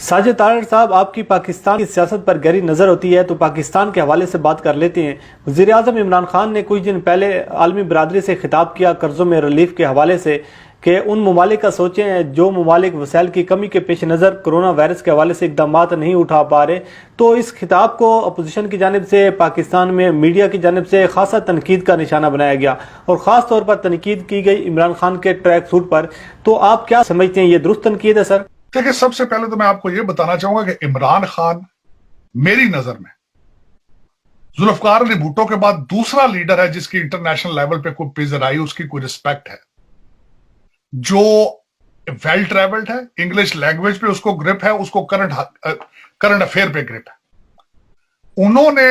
साजिद तारड़ साहब, आपकी पाकिस्तान की सियासत पर गहरी नज़र होती है, तो पाकिस्तान के हवाले से बात कर लेते हैं। वज़ीर आज़म इमरान खान ने कुछ दिन पहले आलमी बरादरी से खिताब किया कर्ज़ों में रिलीफ के हवाले से कि उन ममालिक का सोचें जो ममालिक वसाइल की कमी के पेश नज़र कोरोना वायरस के हवाले से इकदाम नहीं उठा पा रहे। तो इस खिताब को अपोजिशन की जानिब से पाकिस्तान में मीडिया की जानिब से खासा तनकीद का निशाना बनाया गया और ख़ास तौर पर तनकीद की गई इमरान खान के ट्रैक सूट पर। तो आप क्या समझते हैं, ये दुरुस्त तनकीद है सर? देखिए, सबसे पहले तो मैं आपको यह बताना चाहूंगा कि इमरान खान मेरी नजर में जुल्फकार अली भुट्टो के बाद दूसरा लीडर है जिसकी इंटरनेशनल लेवल पे कोई पिजराई, उसकी कोई रिस्पेक्ट है, जो वेल ट्रेवल्ड है, इंग्लिश लैंग्वेज पे उसको ग्रिप है, उसको करंट अफेयर पे ग्रिप है। उन्होंने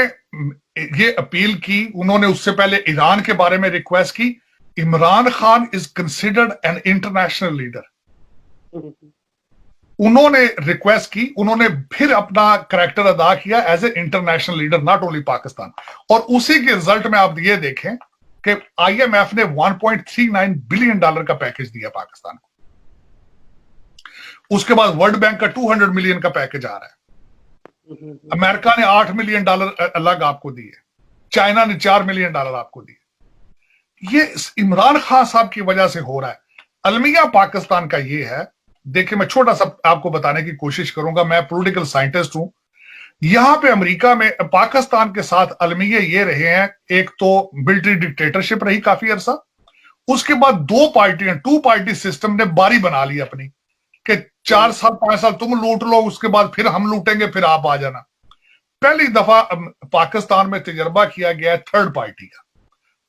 ये अपील की, उन्होंने उससे पहले ईरान के बारे में रिक्वेस्ट की। Imran Khan is considered an international leader. उन्होंने रिक्वेस्ट की, उन्होंने फिर अपना करैक्टर अदा किया as a international leader, not only Pakistan. और उसी के रिजल्ट में आप ये देखें कि आईएमएफ ने $1.39 बिलियन का पैकेज दिया पाकिस्तान को। उसके बाद वर्ल्ड बैंक का 200 मिलियन का पैकेज आ रहा है। अमेरिका ने $8 मिलियन अलग आपको दिए, चाइना ने $4 मिलियन आपको दिए। ये इमरान खान साहब की वजह से हो रहा है। अलमिया पाकिस्तान का ये है, देखिए मैं छोटा सा आपको बताने की कोशिश करूंगा, मैं पॉलिटिकल साइंटिस्ट हूं। यहां पे अमेरिका में पाकिस्तान के साथ अलमिया ये रहे हैं, एक तो मिलिट्री डिक्टेटरशिप रही काफी अरसा, उसके बाद दो पार्टियां, 2 पार्टी सिस्टम ने बारी बना ली अपनी कि 4 साल 5 साल तुम लूट लो, उसके बाद फिर हम लूटेंगे, फिर आप आ जाना। पहली दफा पाकिस्तान में तजर्बा किया गया है थर्ड पार्टी का।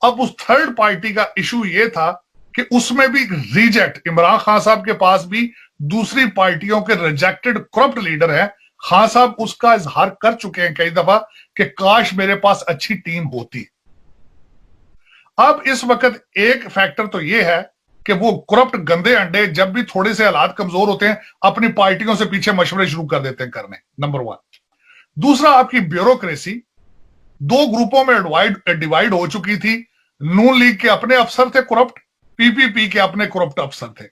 अब उस थर्ड पार्टी का इशू ये था कि उसमें भी रिजेक्ट, इमरान खान साहब के पास भी दूसरी पार्टियों के रिजेक्टेड करप्ट लीडर हैं। खान साहब उसका इजहार कर चुके हैं कई दफा कि काश मेरे पास अच्छी टीम होती। अब इस वक्त एक फैक्टर तो यह है कि वो करप्ट गंदे अंडे जब भी थोड़े से हालात कमजोर होते हैं अपनी पार्टियों से पीछे मशवरे शुरू कर देते हैं करने, नंबर 1। दूसरा, आपकी ब्यूरोक्रेसी 2 ग्रुपों में डिवाइड हो चुकी थी। नून लीग के अपने अफसर थे करप्ट, पीपीपी के अपने करप्ट अफसर थे।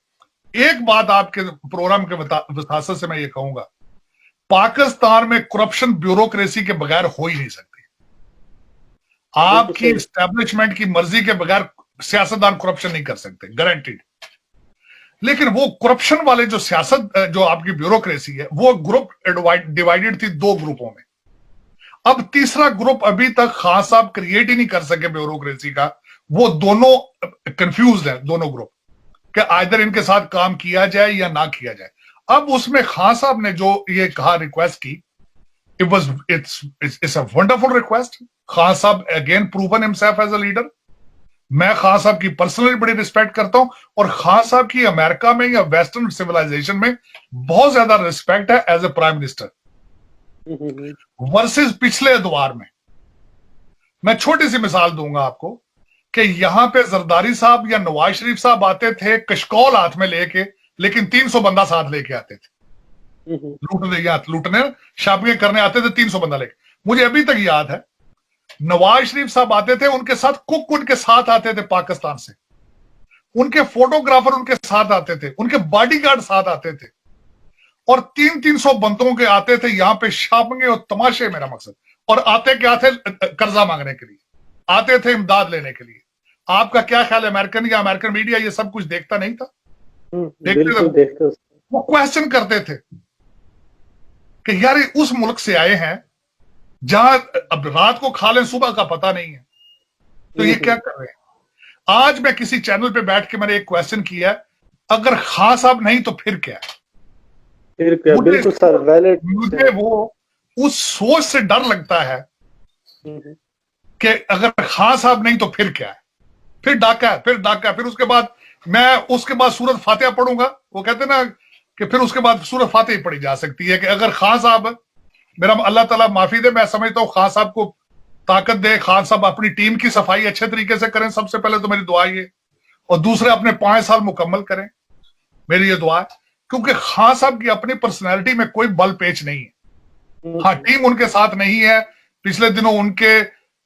एक बात आपके प्रोग्राम के वसासत से मैं ये कहूंगा, पाकिस्तान में करप्शन ब्यूरोक्रेसी के बगैर हो ही नहीं सकती। आपकी एस्टैब्लिशमेंट की मर्जी के बगैर सियासतदान करप्शन नहीं कर सकते, गारंटीड। लेकिन वो करप्शन वाले जो सियासत, जो आपकी ब्यूरोक्रेसी है, वो ग्रुप डिवाइडेड थी 2 ग्रुपों में। अब तीसरा ग्रुप अभी तक खान साहब क्रिएट ही नहीं कर सके ब्यूरोक्रेसी का। वो दोनों कंफ्यूज है, दोनों ग्रुप, कि आइदर इनके साथ काम किया जाए या ना किया जाए। अब उसमें खान साहब ने जो ये कहा, रिक्वेस्ट की, it's a wonderful request. Khan साहब again proven himself as a leader. मैं खान साहब की पर्सनली बड़ी रिस्पेक्ट करता हूं और खान साहब की अमेरिका में या वेस्टर्न सिविलाइजेशन में बहुत ज्यादा रिस्पेक्ट है as a prime minister versus पिछले अदवार में। मैं छोटी सी मिसाल दूंगा आपको कि यहां पे जरदारी साहब या नवाज शरीफ साहब आते थे कशकौल हाथ में लेके, लेकिन 300 बंदा साथ लेके आते थे लूटने शॉपिंग करने आते थे, 300 बंदा लेके। मुझे अभी तक याद है, नवाज शरीफ साहब आते थे, उनके साथ कुक उनके साथ आते थे पाकिस्तान से, उनके फोटोग्राफर उनके साथ आते थे, उनके बॉडीगार्ड साथ आते थे, और 300 बंदों के आते थे यहां पे शॉपिंग और तमाशे, मेरा मकसद। और आते क्या थे? कर्जा मांगने के लिए आते थे, इमदाद लेने के लिए। आपका क्या ख्याल है, अमेरिकन या अमेरिकन मीडिया ये सब कुछ देखता नहीं था? देखते वो क्वेश्चन करते थे कि यार उस मुल्क से आए हैं जहां अब रात को खा लें सुबह का पता नहीं है, तो ये क्या कर रहे हैं? आज मैं किसी चैनल पे बैठ के मैंने एक क्वेश्चन किया, अगर खान साहब नहीं तो फिर क्या? बिल्कुल सर, वैलिड। मुझे वो उस सोच से डर लगता है कि अगर खान साहब नहीं तो फिर क्या है? फिर डाका है, फिर डाका है, फिर उसके बाद मैं उसके बाद सूरत फातिहा पढ़ूंगा। वो कहते ना कि फिर उसके बाद सूरत फातिहा पढ़ी जा सकती है कि अगर खान साहब, मेरा अल्लाह ताला माफी दे, मैं समझता हूं खान साहब को ताकत दे, खान साहब अपनी टीम की सफाई अच्छे तरीके से करें, सबसे पहले तो मेरी दुआ ये, और दूसरे अपने 5 साल मुकम्मल करें, मेरी ये दुआ है। क्योंकि खान साहब की अपनी पर्सनैलिटी में कोई बल पेच नहीं है। हाँ, टीम उनके साथ नहीं है। पिछले दिनों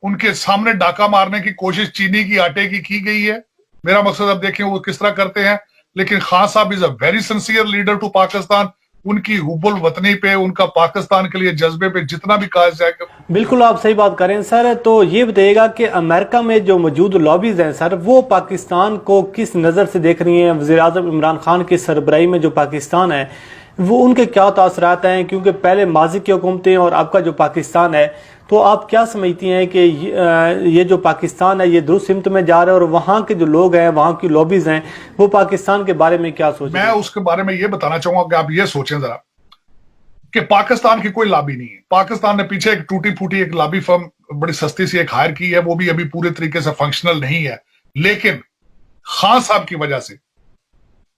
उनके सामने डाका मारने की कोशिश चीनी की आटे की गई है। मेरा मकसद अब देखें वो किस तरह करते हैं। लेकिन Khan Sahab is a very sincere leader to Pakistan. उनकी हुब्बुल वतनी पे, उनका पाकिस्तान के लिए जज्बे पे जितना भी कहा जाए। बिल्कुल आप सही बात करें सर। तो ये बताइएगा कि अमेरिका में जो मौजूद लॉबीज हैं सर, वो पाकिस्तान को किस नज़र से देख रही हैं? वज़ीर आज़म इमरान खान की सरबराही में जो पाकिस्तान है वो उनके क्या तासरात हैं? क्योंकि पहले माजी की हुकूमतें और आपका जो पाकिस्तान है, तो आप क्या समझती हैं कि ये जो पाकिस्तान है ये दुरुस्त सिमत में जा रहा है, और वहाँ के जो लोग हैं, वहाँ की लॉबीज हैं, वो पाकिस्तान के बारे में क्या सोच रहे हैं? मैं उसके बारे में ये बताना चाहूंगा कि आप ये सोचें जरा कि पाकिस्तान की कोई लॉबी नहीं है। पाकिस्तान ने पीछे एक टूटी फूटी एक लॉबी फर्म बड़ी सस्ती सी एक हायर की है, वो भी अभी पूरे तरीके से फंक्शनल नहीं है। लेकिन खान साहब की वजह से,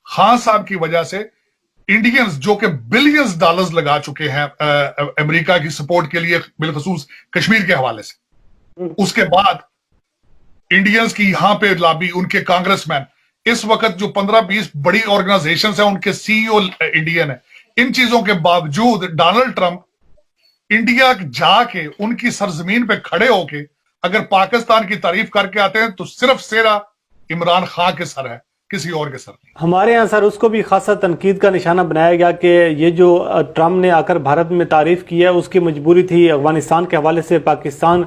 खान साहब की वजह से इंडियंस जो कि बिलियंस डॉलर्स लगा चुके हैं अमेरिका की सपोर्ट के लिए, बिलखसूस कश्मीर के हवाले से, उसके बाद इंडियंस की यहां पे लॉबी, उनके कांग्रेसमैन, इस वक्त जो 15-20 बड़ी ऑर्गेनाइजेशंस हैं उनके सीईओ इंडियन है। इन चीजों के बावजूद डोनाल्ड ट्रंप इंडिया जाके उनकी सरजमीन पे खड़े होके अगर पाकिस्तान की तारीफ करके आते हैं तो सिर्फ सेरा इमरान खान के सर है, किसी और के सर नहीं। हमारे यहाँ सर उसको भी खासा तनकीद का निशाना बनाया गया कि ये जो ट्रंप ने आकर भारत में तारीफ की है, उसकी मजबूरी थी अफगानिस्तान के हवाले से पाकिस्तान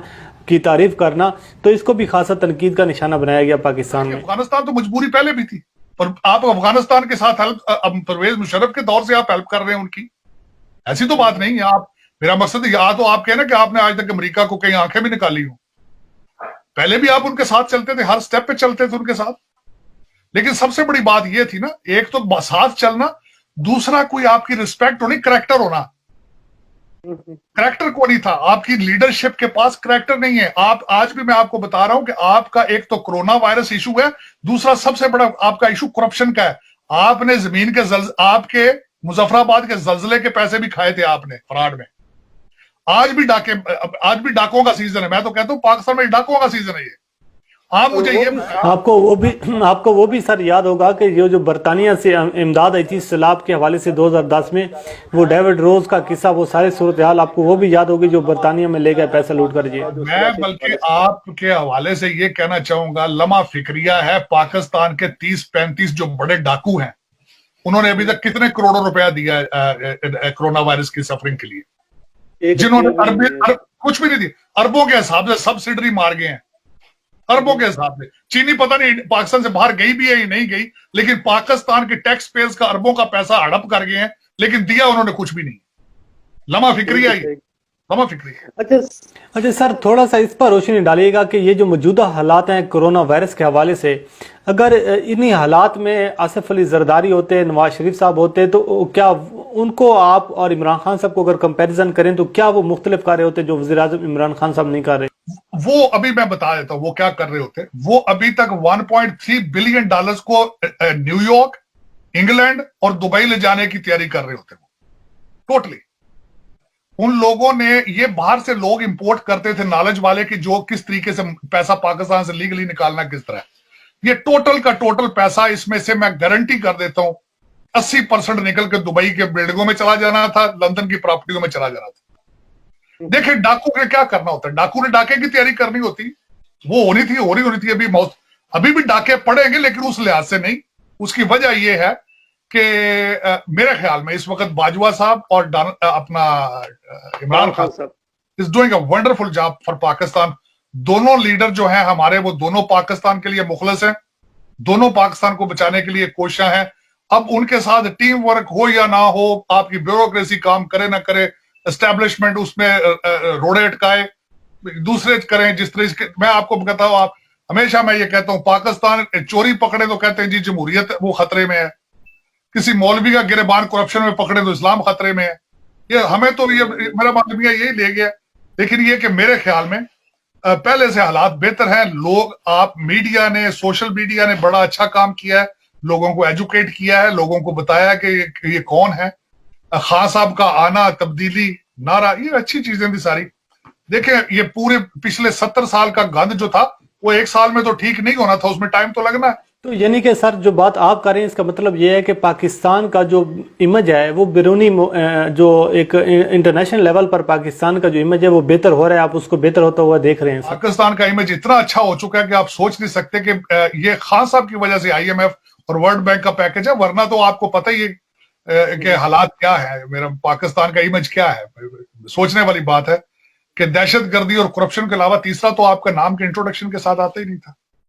की तारीफ करना, तो इसको भी खासा तनकीद का निशाना बनाया गया पाकिस्तान में। अफगानिस्तान तो मजबूरी पहले भी थी, और आप अफगानिस्तान के साथ हेल्प, परवेज मुशर्रफ के दौर से आप हेल्प कर रहे हैं उनकी, ऐसी तो बात नहीं है। आप, मेरा मकसद या तो आप कहना कि आपने आज तक अमेरिका को कहीं आंखें भी निकाली हो, पहले भी आप उनके साथ चलते थे, हर स्टेप पे चलते थे उनके साथ। लेकिन सबसे बड़ी बात यह थी ना, एक तो साथ चलना, दूसरा कोई आपकी रिस्पेक्ट होनी, करैक्टर होना। करैक्टर को नहीं था, आपकी लीडरशिप के पास करैक्टर नहीं है। आप आज भी मैं आपको बता रहा हूं कि आपका एक तो कोरोना वायरस इशू है, दूसरा सबसे बड़ा आपका इशू करप्शन का है। आपने जमीन के आपके मुजफ्फराबाद के जल्जले के पैसे भी खाए थे आपने फ्रॉड में। आज भी डाकों का सीजन है। मैं तो कहता हूं पाकिस्तान में डाकों का सीजन है ये। आप मुझे ये आपको वो भी सर याद होगा कि जो बरतानिया से इमदाद आई थी सैलाब के हवाले से 2010 में, वो डेविड रोज का किस्सा, वो सारे सूरत हाल आपको वो भी याद होगी, जो बरतानिया में ले गए पैसा लूट कर। जी मैं बल्कि आपके हवाले से ये कहना चाहूंगा, लम्हा फिक्रिया है पाकिस्तान के 30-35 जो बड़े डाकू हैं, उन्होंने अभी तक कितने करोड़ों रुपया दिया कोरोना वायरस की सफरिंग के लिए, जिन्होंने कुछ भी नहीं दी, अरबों के हिसाब से सब्सिडी मार गए हैं, अरबों के हिसाब से। चीनी पता नहीं पाकिस्तान से बाहर गई भी है या नहीं गई, लेकिन पाकिस्तान के टैक्स पेयर्स का अरबों का पैसा हड़प कर गए हैं, लेकिन दिया उन्होंने कुछ भी नहीं। लम्हा फिक्रिया ही, लम्हा फिक्रिया। अच्छा सर, थोड़ा सा इस पर रोशनी डालिएगा कि ये जो मौजूदा हालात हैं कोरोना वायरस के हवाले से, अगर इन्हीं हालात में आसिफ अली जरदारी होते, नवाज शरीफ साहब होते, तो क्या उनको आप और इमरान खान साहब को अगर कंपैरिजन करें तो क्या वो मुख्तलिफ कर रहे होते जो वज़ीर आज़म इमरान खान साहब नहीं कर रहे? वो अभी मैं बता देता हूं वो क्या कर रहे होते। वो अभी तक 1.3 बिलियन डॉलर्स को न्यूयॉर्क, इंग्लैंड और दुबई ले जाने की तैयारी कर रहे होते। टोटली उन लोगों ने, ये बाहर से लोग इंपोर्ट करते थे नॉलेज वाले कि जो किस तरीके से पैसा पाकिस्तान से लीगली निकालना किस तरह। ये टोटल का टोटल पैसा, इसमें से मैं गारंटी कर देता हूं 80% निकल के दुबई के बिल्डिंगों में चला जाना था, लंदन की प्रॉपर्टियों में चला जाना था। देखिए डाकू ने क्या करना होता है, डाकू ने डाके की तैयारी करनी होती, वो होनी थी अभी भी डाके पड़ेंगे, लेकिन उस लिहाज से नहीं। उसकी वजह यह है कि मेरे ख्याल में इस वक्त बाजवा साहब और अपना Imran Khan is doing a wonderful job for Pakistan. दोनों लीडर जो हैं हमारे, वो दोनों पाकिस्तान के लिए मुखलस हैं, दोनों पाकिस्तान को बचाने के लिए कोशिशां हैं। अब उनके साथ टीम वर्क हो या ना हो, आपकी ब्यूरोक्रेसी काम करे ना करे, एस्टेब्लिशमेंट उसमें रोड़े अटकाए, दूसरे करें जिस तरह के। मैं आपको कहता हूं, आप हमेशा मैं ये कहता हूं, पाकिस्तान चोरी पकड़े तो कहते हैं जी जमहूरियत वो खतरे में है, किसी मौलवी का गिरबान करप्शन में पकड़े तो इस्लाम खतरे में है। ये हमें तो ये मेरा मतलब यही ले गया। लेकिन ये कि मेरे ख्याल में पहले से हालात बेहतर हैं। लोग, आप मीडिया ने, सोशल मीडिया ने बड़ा अच्छा काम किया है, लोगों को एजुकेट किया है, लोगों को बताया कि ये कौन है। खान साहब का आना, तब्दीली, नारा, ये अच्छी चीजें थी सारी। देखें, ये पूरे पिछले 70 साल का गंद जो था वो 1 साल में तो ठीक नहीं होना था, उसमें टाइम तो लगना है। तो यानी कि सर जो बात आप कर रहे हैं, इसका मतलब ये है कि पाकिस्तान का जो इमेज है वो बैरूनी, जो एक इंटरनेशनल लेवल पर पाकिस्तान का जो इमेज है वो बेहतर हो रहा है, आप उसको बेहतर होता हुआ देख रहे हैं। पाकिस्तान का इमेज इतना अच्छा हो चुका है कि आप सोच नहीं सकते कि ये खान साहब की वजह से IMF और वर्ल्ड बैंक का पैकेज है, वरना तो आपको पता ही है के हालात क्या है, मेरा पाकिस्तान का इमेज क्या है। सोचने वाली बात है कि दहशतगर्दी और करप्शन के अलावा तीसरा तो आपका नाम के इंट्रोडक्शन के साथ आता ही नहीं था।